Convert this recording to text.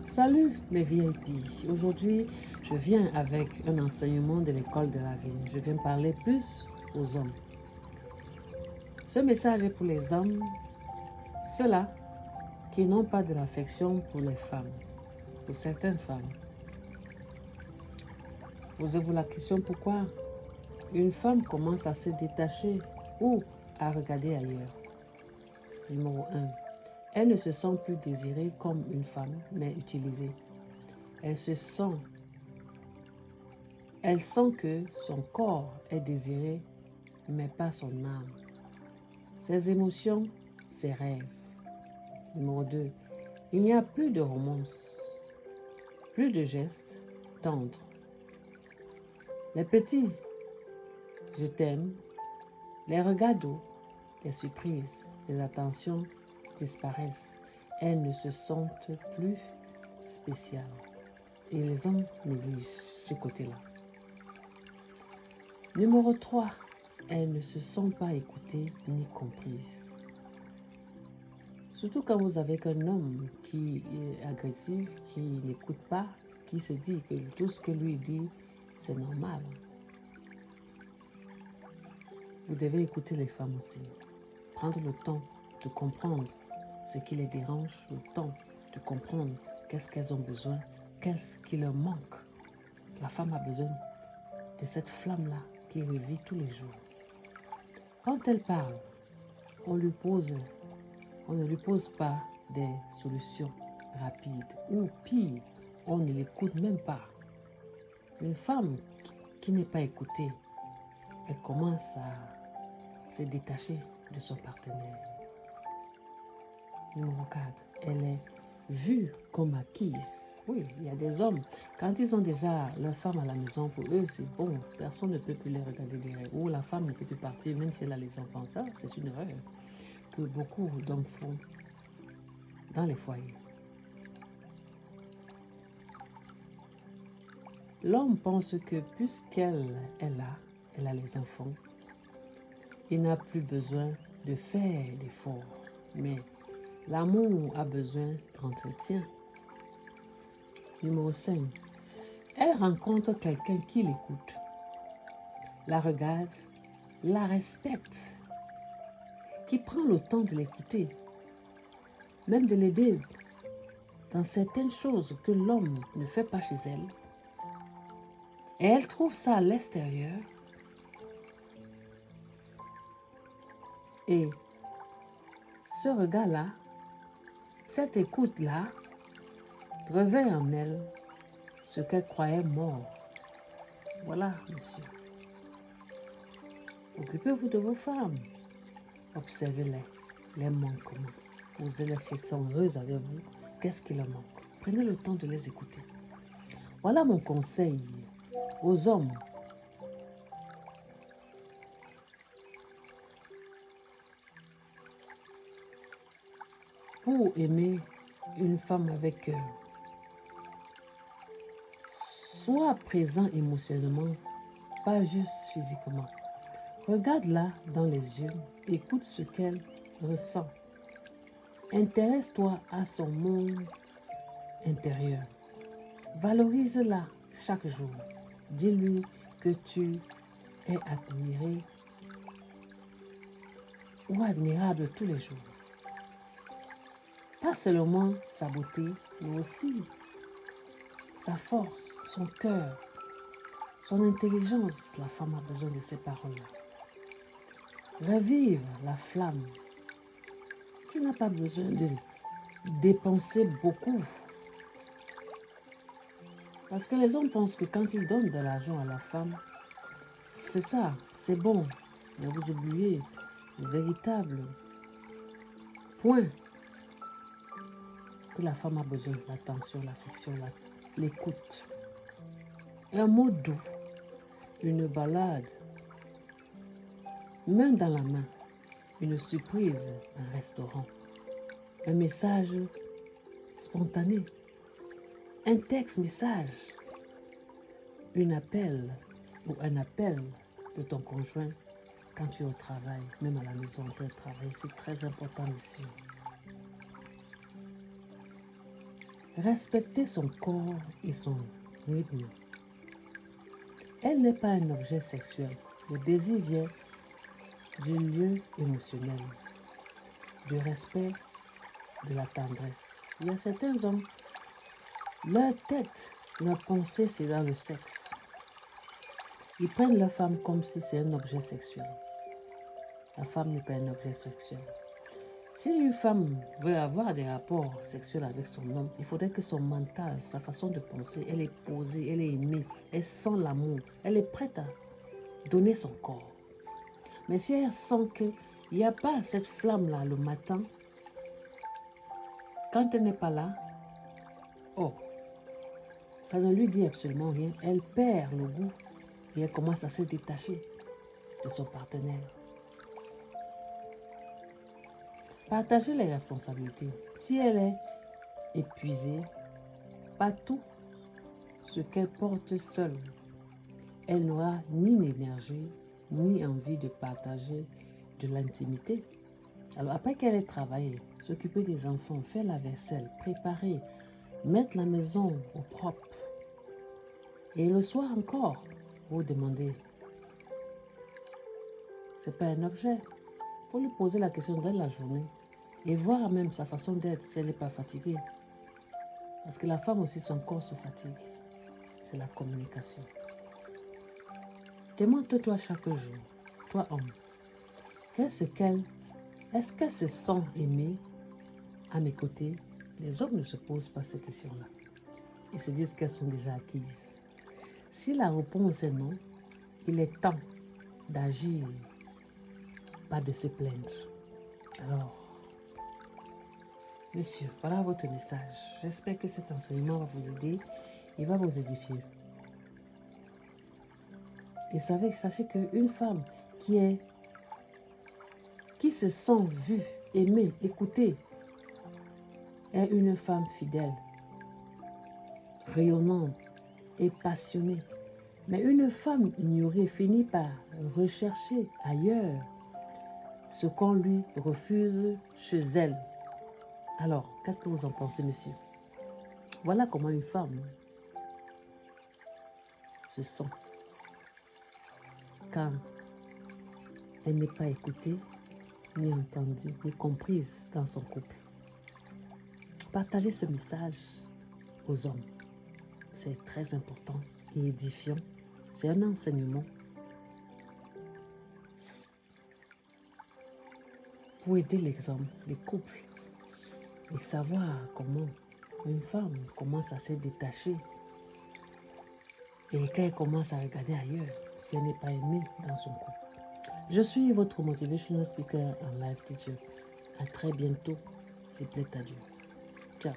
Salut mes VIP, aujourd'hui je viens avec un enseignement de l'école de la vie. Je viens parler plus aux hommes. Ce message est pour les hommes, ceux-là qui n'ont pas de l'affection pour les femmes, pour certaines femmes. Posez-vous la question pourquoi une femme commence à se détacher ou à regarder ailleurs. Numéro 1. Elle ne se sent plus désirée comme une femme, mais utilisée. Elle sent que son corps est désiré, mais pas son âme. Ses émotions, ses rêves. Numéro 2. Il n'y a plus de romance, plus de gestes tendres. Les petits « je t'aime », les regards doux, les surprises, les attentions disparaissent. Elles ne se sentent plus spéciales. Et les hommes négligent ce côté-là. Numéro 3. Elles ne se sentent pas écoutées ni comprises. Surtout quand vous avez un homme qui est agressif, qui n'écoute pas, qui se dit que tout ce que lui dit, c'est normal. Vous devez écouter les femmes aussi. Prendre le temps de comprendre ce qui les dérange, le temps de comprendre qu'est-ce qu'elles ont besoin, qu'est-ce qui leur manque. La femme a besoin de cette flamme-là qui revit tous les jours. Quand elle parle, on ne lui pose pas des solutions rapides ou pire, on ne l'écoute même pas. Une femme qui n'est pas écoutée, elle commence à se détacher de son partenaire. Numéro 4, elle est vue comme acquise. Oui, il y a des hommes, quand ils ont déjà leur femme à la maison, pour eux, c'est bon, personne ne peut plus les regarder derrière. Ou la femme ne peut plus partir, même si elle a les enfants. Ça, c'est une erreur que beaucoup d'hommes font dans les foyers. L'homme pense que puisqu'elle est là, elle a les enfants, il n'a plus besoin de faire d'efforts. Mais l'amour a besoin d'entretien. Numéro 5. Elle rencontre quelqu'un qui l'écoute, la regarde, la respecte, qui prend le temps de l'écouter, même de l'aider dans certaines choses que l'homme ne fait pas chez elle. Et elle trouve ça à l'extérieur. Et ce regard-là, cette écoute-là, réveille en elle ce qu'elle croyait mort. Voilà, monsieur. Occupez-vous de vos femmes. Observez-les, les manquements. Posez-les si elles sont heureuses avec vous. Qu'est-ce qui leur manque? Prenez le temps de les écouter. Voilà mon conseil aux hommes. Pour aimer une femme avec cœur, sois présent émotionnellement, pas juste physiquement. Regarde-la dans les yeux, écoute ce qu'elle ressent. Intéresse-toi à son monde intérieur. Valorise-la chaque jour. Dis-lui que tu es admiré ou admirable tous les jours. Pas seulement sa beauté, mais aussi sa force, son cœur, son intelligence. La femme a besoin de ces paroles-là. Revive la flamme. Tu n'as pas besoin de dépenser beaucoup. Parce que les hommes pensent que quand ils donnent de l'argent à la femme, c'est ça, c'est bon. Mais vous oubliez le véritable point que la femme a besoin, l'attention, l'affection, l'écoute. Un mot doux, une balade, main dans la main, une surprise, un restaurant, un message spontané, un texte message, un appel de ton conjoint quand tu es au travail, même à la maison en train de travailler, c'est très important, monsieur. respecter son corps et son rythme. Elle n'est pas un objet sexuel. Le désir vient du lieu émotionnel, du respect, de la tendresse. Il y a certains hommes, leur tête, leur pensée, c'est dans le sexe. Ils prennent leur femme comme si c'est un objet sexuel. La femme n'est pas un objet sexuel. Si une femme veut avoir des rapports sexuels avec son homme, il faudrait que son mental, sa façon de penser, elle est posée, elle est aimée, elle sent l'amour, elle est prête à donner son corps. Mais si elle sent qu'il n'y a pas cette flamme-là le matin, quand elle n'est pas là, oh, ça ne lui dit absolument rien. Elle perd le goût et elle commence à se détacher de son partenaire. Partager les responsabilités. Si elle est épuisée, pas tout ce qu'elle porte seule, elle n'aura ni l'énergie, ni envie de partager de l'intimité. Alors après qu'elle ait travaillé, s'occuper des enfants, faire la vaisselle, préparer, mettre la maison au propre, et le soir encore, vous demandez, c'est pas un objet. Il faut lui poser la question dans la journée et voir même sa façon d'être si elle n'est pas fatiguée. Parce que la femme aussi, son corps se fatigue. C'est la communication. Demande-toi chaque jour, toi homme, est-ce qu'elle se sent aimée à mes côtés? Les hommes ne se posent pas ces questions-là. Ils se disent qu'elles sont déjà acquises. Si la réponse est non, il est temps d'agir, pas de se plaindre. Alors, monsieur, voilà votre message. J'espère que cet enseignement va vous aider et va vous édifier. Et sachez qu'une femme qui se sent vue, aimée, écoutée, est une femme fidèle, rayonnante et passionnée. Mais une femme ignorée finit par rechercher ailleurs ce qu'on lui refuse chez elle. Alors, qu'est-ce que vous en pensez, monsieur? Voilà comment une femme se sent quand elle n'est pas écoutée, ni entendue, ni comprise dans son couple. Partagez ce message aux hommes. C'est très important et édifiant. C'est un enseignement pour aider les hommes, les couples, et savoir comment une femme commence à se détacher et quand elle commence à regarder ailleurs si elle n'est pas aimée dans son couple. Je suis votre motivational speaker en live teacher. À très bientôt, s'il plaît à Dieu. Ciao.